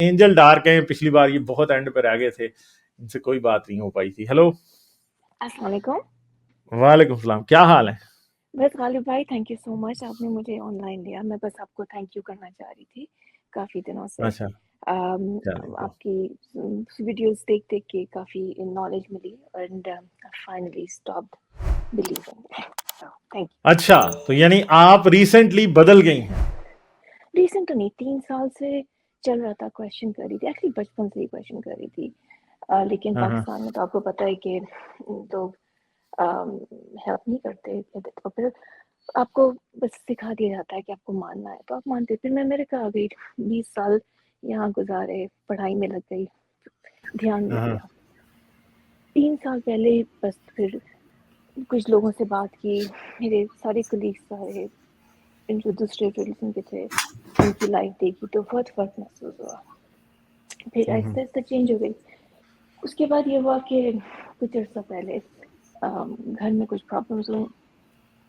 Angel dark हैं, पिछली बार ये बहुत एंड पे रह गए थे, इनसे कोई बात नहीं हो पाई थी। हेलो, अस्सलाम वालेकुम। वालेकुम सलाम, क्या हाल है? बस गालिब भाई, थैंक यू सो मच, आपने मुझे ऑनलाइन लिया। मैं बस आपको थैंक यू करना चाह रही थी काफ़ी दिनों से। अच्छा, चलें तो। आपकी वीडियोस देख देख के काफ़ी नॉलेज मिली and finally stopped believing. Thank you. अच्छा, तो यानी आप रिसेंटली बदल गई हैं? रिसेंट तो नहीं, 3 साल से चल रहा था, क्वेश्चन कर रही थी, एक्चुअली बचपन से ही क्वेश्चन कर रही थी। लेकिन हाँ, हाँ। पाकिस्तान में तो आपको पता है कि लोग हेल्प नहीं करते, तो फिर आपको बस सिखा दिया जाता है कि आपको मानना है तो आप मानते। फिर मैं अमेरिका आ गई, 20 साल यहाँ गुजारे, पढ़ाई में लग गई, ध्यान नहीं हाँ, हाँ। दिया। 3 साल पहले बस फिर कुछ लोगों से बात की, मेरे सारे कलीग्स सारे जो दूसरे रिलीजन के थे उनकी लाइफ देखी तो बहुत फर्क महसूस हुआ। फिर आहिस्ता आहिस्ता चेंज हो गई। उसके बाद ये हुआ कि कुछ अर्सा पहले घर में कुछ प्रॉब्लम्स हुई,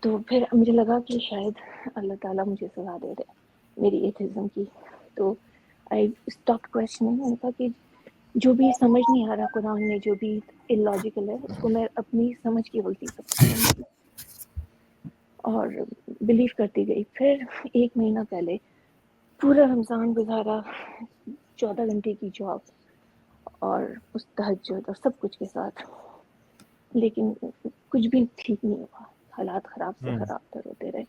तो फिर मुझे लगा कि शायद अल्लाह ताला मुझे सज़ा दे रहे मेरी एथिज़्म की। तो आई स्टॉप्ड क्वेश्चनिंग। मैंने कहा कि जो भी समझ नहीं आ रहा कुरान में, जो भी इलॉजिकल है, उसको मैं अपनी समझ की गलती समझूंगी और बिलीव करती गई। फिर 1 महीना पहले पूरा रमज़ान गुजारा, 14 घंटे की जॉब और उस तहज्जुद और सब कुछ के साथ, लेकिन कुछ भी ठीक नहीं हुआ। हालात ख़राब से ख़राब तर होते रहे।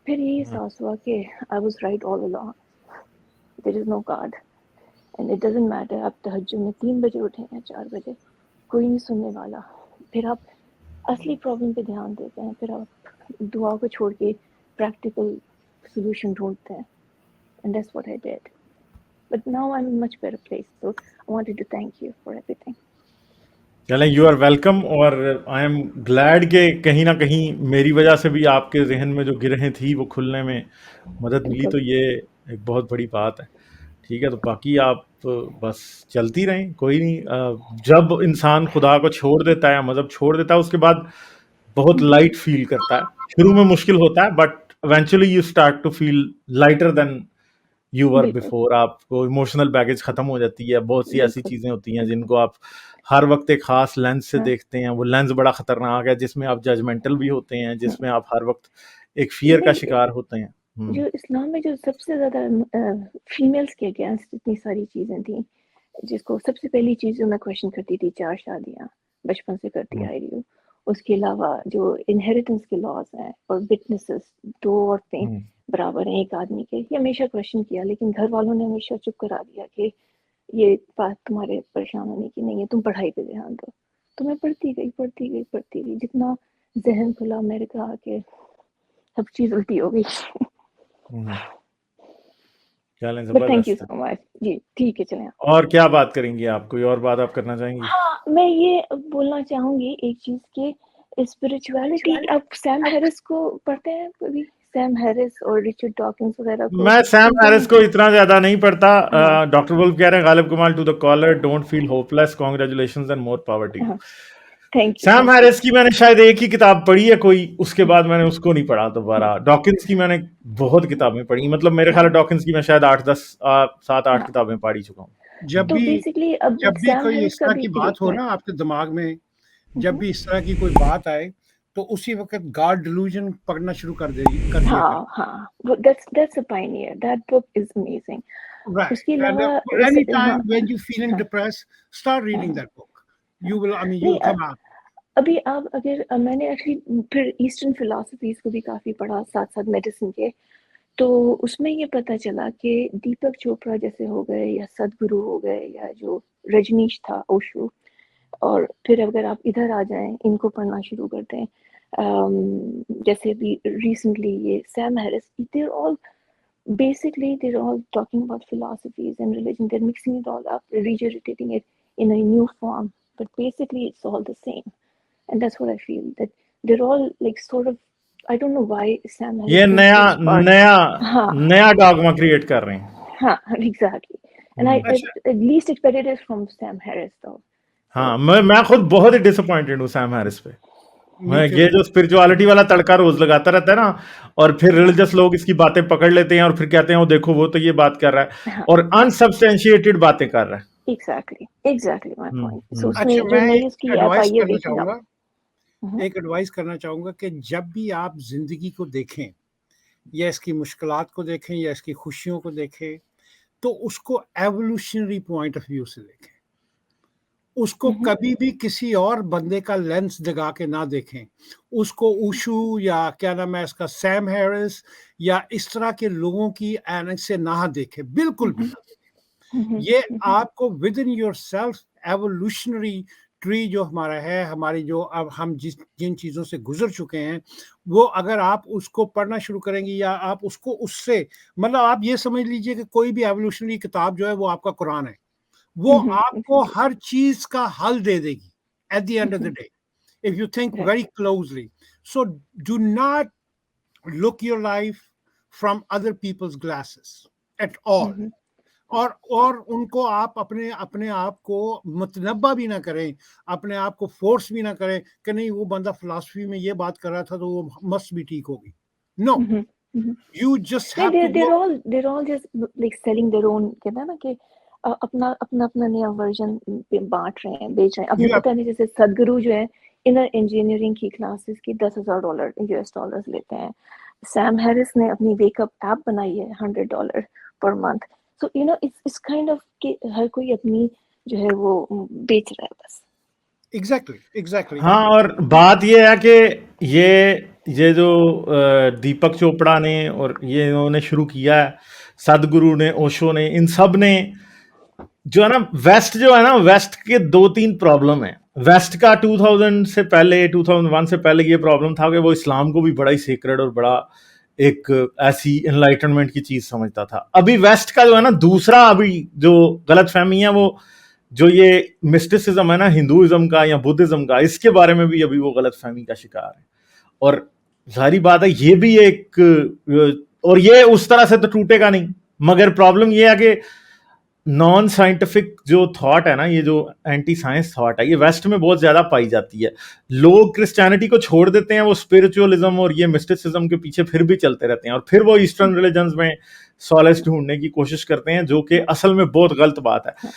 फिर यही एहसास हुआ कि I was right all along, there is no God and it doesn't matter आप तहज्जुद में 3 बजे उठे हैं, 4 बजे, कोई नहीं सुनने वाला। फिर आप असली प्रॉब्लम पे ध्यान देते हैं, फिर आप दुआ को छोड़ के प्रैक्टिकल सॉल्यूशन ढूंढते हैं, and that's what I did. But now I am in much better place, so I wanted to thank you for everything. चलें, यू आर वेलकम। और आई एम ग्लैड कि कहीं ना कहीं मेरी वजह से भी आपके जहन में जो गिरहें थी वो खुलने में मदद मिली, बिल्कुल। तो ये एक बहुत बड़ी बात है। ठीक है, तो बाकी आप बस चलती रहें, कोई नहीं। जब इंसान खुदा को छोड़ देता है, मजहब छोड़ देता है, उसके बाद बहुत लाइट फील करता है। शुरू में मुश्किल होता है, but eventually you start to feel lighter than you were बिल्कुल। बिफोर। आपको इमोशनल बैगेज खत्म हो जाती है। बहुत सी ऐसी बिल्कुल। चीजें होती हैं जिनको आप हर वक्त एक खास लेंस से हाँ। देखते हैं। वो लेंस बड़ा खतरनाक है, जिसमें आप जजमेंटल भी होते हैं, जिसमें आप हर वक्त एक फियर का नहीं, शिकार होते हैं। जो इस्लाम में जो सबसे ज़्यादा फीमेल्स के अगेंस्ट इतनी सारी चीज़ें थी, जिसको सबसे पहली चीज़ जो मैं क्वेश्चन करती थी, 4 शादियाँ बचपन से करती आ रही हूँ। उसके अलावा जो इनहेरिटेंस के लॉज हैं और विटनेसेस, 2 औरतें बराबर हैं एक आदमी के, ये हमेशा क्वेश्चन किया, लेकिन घर वालों ने हमेशा चुप करा दिया कि ये बात तुम्हारे परेशान होने की नहीं है, तुम पढ़ाई पे ध्यान दो। तो मैं पढ़ती गई पढ़ती गई पढ़ती गई, जितना जहन खुला अमेरिका आके सब चीज़ उल्टी हो गई। चलें, बट थैंक यू जबरदस्त है। सो मच जी, ठीक है, चलें। और क्या बात करेंगी आप? कोई और बात आप करना चाहेंगी? हाँ, मैं ये बोलना चाहूँगी एक चीज़ कि स्पिरिचुअलिटी, आप सैम हैरिस को पढ़ते हैं कभी? सैम हैरिस और रिचर्ड डॉकिंस वगैरह को मैं सैम सुनते हैरिस हैं? को इतना ज्यादा नहीं पढ़ता। हाँ। डॉक्टर वुल्फ कह रहे हैं, Ghalib Kamal to the caller, don't feel hopeless, congratulations and more power to you. हाँ। Thank you, Sam thank you. Harris की मैंने शायद एक ही किताब पढ़ी है कोई, उसके बाद मैंने उसको नहीं पढ़ा दोबारा। डॉकिंस की मैंने बहुत किताबें पढ़ी, मतलब मेरे ख्याल है हाँ। डॉकिंस की मैं शायद 8-10 7-8 हाँ। किताबें पढ़ ही चुका हूँ। जब तो भी बेसिकली अब जब भी सैम कोई हैरिस इस का तरह भी की जी बात हो मैं ना आपके दिमाग में, जब भी इस तरह की कोई बात आए, तो उसी वक़्त गॉड डिल्यूजन पढ़ना शुरू कर दिया करें। हाँ, हाँ, that's a Pioneer, that book is amazing. Right. उसके And अलावा any हाँ, time when you're feeling हाँ, depressed, start reading हाँ, that book. You will, I mean, नहीं, you'll come out. अभी आप अगर मैंने एक्चुअली फिर ईस्टर्न फिलॉसफीज़ को भी काफ़ी पढ़ा साथ-साथ मेडिसिन के, तो उसमें ये पता चला कि दीपक चोपड़ा जैसे हो गए या सद्गुरु हो गए या जो रजनीश था, ओशो, और फिर अगर आप इधर आ जाएँ, इनको पढ़ना शुरू कर दें, जैसे अभी रिसेंटली ये Sam Harris, they are all basically they're all talking about philosophies and religion. They're mixing it all up, regurgitating it in a new form, but basically it's all the same. And that's what I feel, that they're all like sort of, I don't know why Sam Harris ये feels नया so smart. नया हाँ, नया dogma create कर रहे हैं। हाँ, exactly. And I अच्छा, at least expected it from Sam Harris though. हाँ, So मैं खुद बहुत ही डिसअपॉइंटेड हूँ सैम हैरिस पे। मैं न्यूक्लियर ये जो स्पिरिचुअलिटी वाला तड़का रोज लगाता रहता है ना, और फिर रिलीजियस लोग इसकी बातें पकड़ लेते हैं और फिर कहते हैं वो देखो वो तो ये बात कर रहा है हाँ और अनसब्सटेंशिएटेड बातें कर रहा है। Exactly my point. So hmm. अच्छा, उसमें जो मैं नई एक उसकी ऐप एडवाइस आई है करना वेकिंग अप। चाहूँगा कि जब भी आप ज़िंदगी को देखें, या इसकी मुश्किलात को देखें या इसकी खुशियों को देखें, तो उसको एवोल्यूशनरी पॉइंट ऑफ व्यू से देखें। उसको कभी भी किसी और बंदे का लेंस लगा के ना देखें। उसको ऊशु या क्या नाम है इसका, सैम हैरिस या इस तरह के लोगों की ऐनक से ना देखें, बिल्कुल भी ना। ये आपको with in yourself evolutionary tree जो हमारा है, हमारी जो अब हम जिन चीज़ों से गुज़र चुके हैं, वो अगर आप उसको पढ़ना शुरू करेंगी या आप उसको उससे मतलब आप ये समझ लीजिए कि कोई भी एवोल्यूशनरी किताब जो है वो आपका कुरान है। वो आपको एग्जैक्टली हर चीज़ का हल दे देगी at the end of the day, if you think right. very closely. So do not look your life from other people's glasses at all. और उनको आप अपने अपने आप को मतनब्बा भी ना करें, अपने आप को फोर्स भी ना करें कि नहीं वो बंदा फिलॉसफी में ये बात कर रहा था तो वो मस्ट भी ठीक होगी। नो, यू जस्ट नहीं, have to go. they're all just like selling their own, कहते हैं ना कि अपना अपना अपना नया वर्जन बांट रहे हैं, बेच रहे हैं। अपने You have, पता नहीं, जैसे सदगुरु जो है इनर इंजीनियरिंग की क्लासेस की $10,000 US डॉलर्स लेते हैं। सैम हैरिस ने अपनी वेकअप ऐप बनाई है $100 per month. So you know it's kind of कि हर कोई अपनी जो है वो बेच रहा है बस। exactly. हाँ, और बात ये है कि ये जो दीपक चोपड़ा ने और ये इन्होंने शुरू किया है, सदगुरु ने, ओशो ने, इन सब ने जो है ना, वेस्ट जो है ना, वेस्ट के 2-3 प्रॉब्लम है। वेस्ट का 2000 से पहले, 2001 से पहले ये प्रॉब्लम था कि वो इस्लाम को भी बड़ा ही सीक्रेट और बड़ा एक ऐसी एनलाइटनमेंट की चीज समझता था। अभी वेस्ट का जो है ना दूसरा अभी जो गलत फहमी है, वो जो ये मिस्टिसिज्म है ना हिंदुइज्म का या बुद्धिज्म का, इसके बारे में भी अभी वो गलत फहमी का शिकार है। और सारी बात है, ये भी एक, और ये उस तरह से तो टूटेगा नहीं, मगर प्रॉब्लम ये है कि नॉन साइंटिफिक जो थॉट है ना, ये जो एंटी साइंस थॉट है, ये वेस्ट में बहुत ज्यादा पाई जाती है। लोग क्रिश्चियनिटी को छोड़ देते हैं, वो स्पिरिचुअलिज्म और ये मिस्टिसिज्म के पीछे फिर भी चलते रहते हैं, और फिर वो ईस्टर्न रिलीजन्स में सॉलेस ढूंढने की कोशिश करते हैं, जो कि असल में बहुत गलत बात है।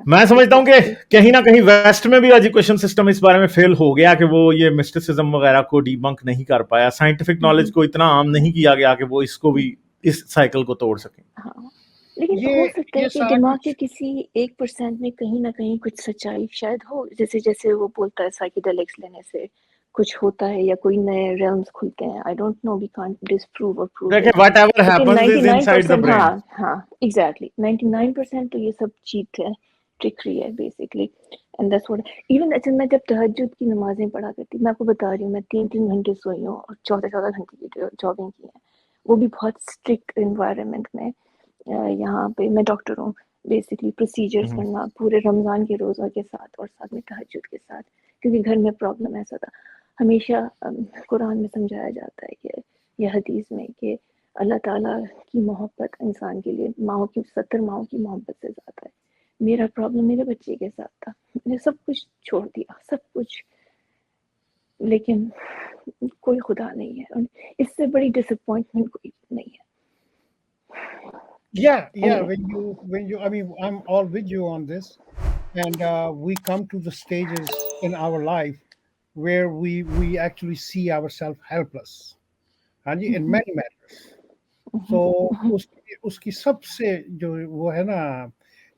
मैं समझता हूं कि कहीं ना कहीं वेस्ट में भी एजुकेशन सिस्टम इस बारे में फेल हो गया कि वो ये मिस्टिसिज्म वगैरह को डीबंक नहीं कर पाया, साइंटिफिक नॉलेज को इतना आम नहीं किया गया कि वो इसको भी, इस साइकिल को तोड़ सके। हाँ, लेकिन ये हो सकता है ये कि सारा दिमाग कुछ के किसी 1% में कहीं ना कहीं कुछ सच्चाई शायद हो। जैसे जैसे वो बोलता है साइकेडेलिक्स लेने से कुछ होता है या कोई नए realms खुलते हैं। I don't know, we can't disprove और प्रूव देखिए, इट, व्हाटएवर लेकिन happens is inside the 99%, brain. हाँ एग्जैक्टली 99% तो ये सब चीट है, ट्रिकरी है basically. And that's what even, अच्छा मैं जब तहज्जुद की नमाजें पढ़ा करती, मैं आपको बता रही हूँ, मैं 3-3 घंटे सोई हूँ और 14-14 घंटे की जॉगिंग की है, वो भी बहुत स्ट्रिक्ट इन्वायरमेंट में। यहाँ पे मैं डॉक्टर हूँ, बेसिकली प्रोसीजर्स करना पूरे रमज़ान के रोज़ा के साथ और साथ में तहज्जुद के साथ, क्योंकि घर में प्रॉब्लम ऐसा था। हमेशा कुरान में समझाया जाता है कि या हदीस में कि अल्लाह ताला की मोहब्बत इंसान के लिए 70 माओं की मोहब्बत से ज़्यादा है। मेरा प्रॉब्लम मेरे बच्चे के साथ था, मैंने सब कुछ छोड़ दिया, सब कुछ, लेकिन कोई खुदा नहीं है और इससे बड़ी डिसअपॉइंटमेंट कोई नहीं है। Yeah, Anyway. when you, I mean, I'm all with you on this, and we come to the stages in our life where we actually see ourselves helpless, हाँ जी, in many matters. So उसकी उसकी सबसे जो वो है ना,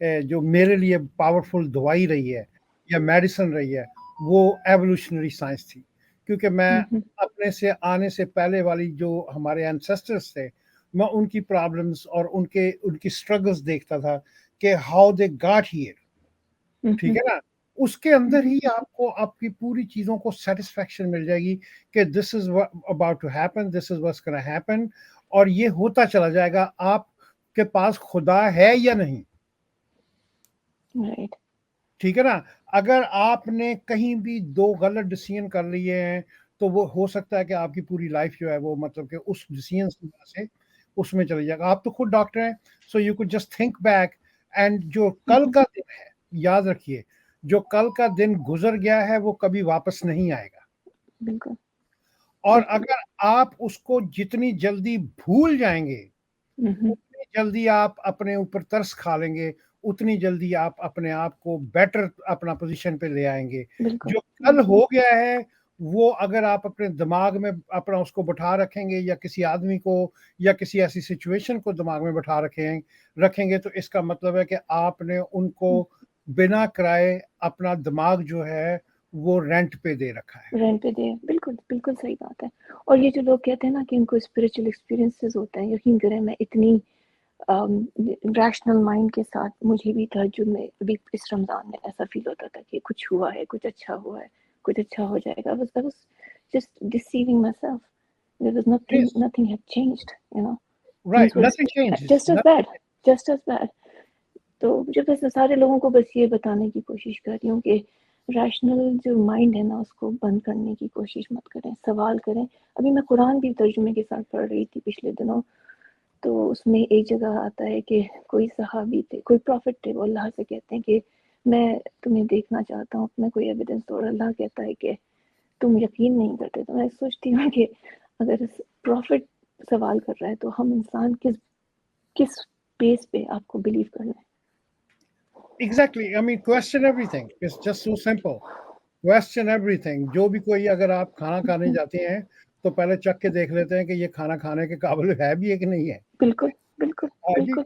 जो मेरे लिए पावरफुल दवाई रही है या मेडिसिन रही है, वो एवोल्यूशनरी साइंस थी, क्योंकि मैं अपने से आने से पहले वाली जो हमारे एंसेस्टर्स थे, मैं उनकी प्रॉब्लम्स और उनकी स्ट्रगल्स देखता था कि हाउ दे गॉट हियर, ठीक है ना। उसके अंदर ही आपको आपकी पूरी चीजों को सेटिस्फेक्शन मिल जाएगी कि this is about to happen, this is what's gonna happen, और ये होता चला जाएगा। आपके पास खुदा है या नहीं, राइट, ठीक है ना। अगर आपने कहीं भी 2 गलत डिसीजन कर लिए हैं, तो वो हो सकता है कि आपकी पूरी लाइफ जो है वो मतलब कि उस डिसीजन की वजह से उसमें चली जाएगा। आप तो खुद डॉक्टर हैं, so you could just think back, and जो कल का दिन है, याद रखिए, जो कल का दिन गुजर गया है वो कभी वापस नहीं आएगा। बिल्कुल। और बिल्कुल। अगर आप उसको जितनी जल्दी भूल जाएँगे, उतनी जल्दी आप अपने ऊपर तरस खा लेंगे, उतनी जल्दी आप अपने आप को बेटर अपना पोज़ीशन पे ले आएँगे। बिल्कुल। जो कल हो गया है, वो अगर आप अपने दिमाग में अपना उसको बिठा रखेंगे या किसी आदमी को या किसी ऐसी सिचुएशन को दिमाग में बिठा रखेंगे तो इसका मतलब है कि आपने उनको बिना किराए अपना दिमाग जो है, वो रेंट पे दे रखा है। रेंट पे दे, बिल्कुल, बिल्कुल सही बात है। और ये जो लोग कहते हैं ना कि उनको स्पिरिचुअल एक्सपीरियंसेस होते हैं, यकीन करें मैं इतनी रैशनल माइंड के साथ मुझे भी तहज्जुद में अभी इस रमज़ान में ऐसा फ़ील होता था कि कुछ हुआ है, कुछ अच्छा हुआ है, कुछ अच्छा हो जाएगा। I was just deceiving myself. There was Yes, nothing had changed, you know. right, Things were nothing changes. just as bad, just as bad. तो मुझे बस सारे लोगों को बस ये बताने की कोशिश कर रही हूँ कि रैशनल जो माइंड है ना उसको बंद करने की कोशिश मत करें, सवाल करें। अभी मैं कुरान भी तर्जुमे के साथ पढ़ रही थी पिछले दिनों, तो उसमें एक जगह आता है कि कोई सहाबी थे, कोई प्रॉफिट थे, वो अल्लाह से कहते हैं कि मैं तुम्हें देखना चाहता हूँ, मैं कोई एविडेंस दो। और अल्लाह कहता है कि तुम यकीन नहीं करते। तो मैं सोचती हूँ कि अगर प्रॉफिट सवाल कर रहा है तो हम इंसान किस बेस पे आपको बिलीव करना है? Exactly. I mean, question everything. It's just so simple. Question everything. जो भी कोई अगर आप खाना खाने जाते हैं, तो पहले चख के देख लेते हैं कि ये खाना खाने के काबिल है भी है कि नहीं है। बिल्कुल, बिल्कुल, हाँ जी, बिल्कुल।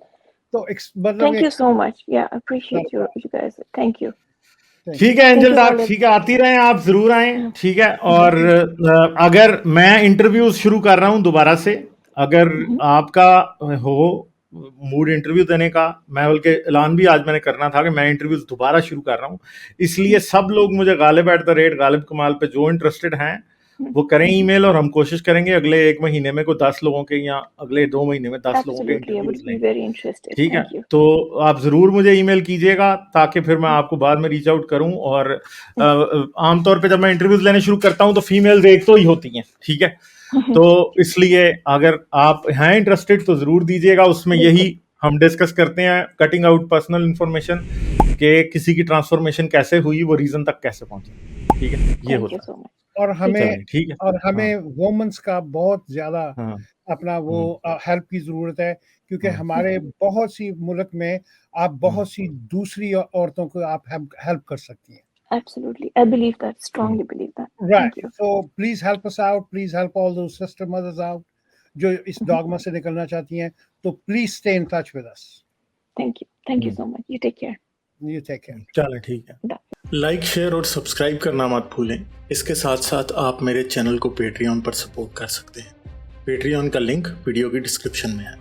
तो मतलब Thank एक you so much. Yeah, appreciate you guys. Thank you. ठीक है Thank angel you dark, all. ठीक है, आती रहें, आप जरूर आएं, हाँ, ठीक है। और अगर मैं इंटरव्यूज शुरू कर रहा हूं दोबारा से, अगर आपका हो मूड इंटरव्यू देने का, मैं बल्कि ऐलान भी आज मैंने करना था कि मैं इंटरव्यूज दोबारा शुरू कर रहा हूं, इसलिए सब लोग मुझे गालिब @गालिब पे जो इंटरेस्टेड हैं वो करें ईमेल, और हम कोशिश करेंगे अगले 1 महीने में कोई 10 लोगों के या अगले 2 महीने में 10 लोगों के absolutely. I would interviews be लें, very interested. ठीक है। Thank you. तो आप जरूर मुझे ईमेल कीजिएगा ताकि फिर मैं आपको बाद में रीच आउट करूं। और आमतौर पे जब मैं इंटरव्यूज लेने शुरू करता हूं तो फीमेल्स एक तो ही होती हैं, ठीक है। तो इसलिए अगर आप हैं इंटरेस्टेड तो जरूर दीजिएगा। उसमें यही हम डिस्कस करते हैं, कटिंग आउट पर्सनल इंफॉर्मेशन, कि किसी की ट्रांसफॉर्मेशन कैसे हुई, वो रीजन तक कैसे पहुंचे, ठीक है। ये Thank होता you है। so much. और हमें ठीक है। और हमें हाँ, वुमेन्स का बहुत ज़्यादा हाँ, अपना वो हेल्प की ज़रूरत है, क्योंकि हाँ, हमारे बहुत सी मुल्क में आप बहुत सी दूसरी औरतों को आप हेल्प कर सकती हैं। Absolutely. I believe that. Strongly believe that. Right. Thank you. So please help us out. Please help all those sister mothers out जो इस डॉगमा से निकलना चाहती हैं। तो please stay in touch with us. Thank you. Thank you so much. You take care. You take care. चलें, ठीक है। Bye. लाइक, शेयर और सब्सक्राइब करना मत भूलें। इसके साथ साथ आप मेरे चैनल को पेट्रियन पर सपोर्ट कर सकते हैं। पेट्रियन का लिंक वीडियो की डिस्क्रिप्शन में है।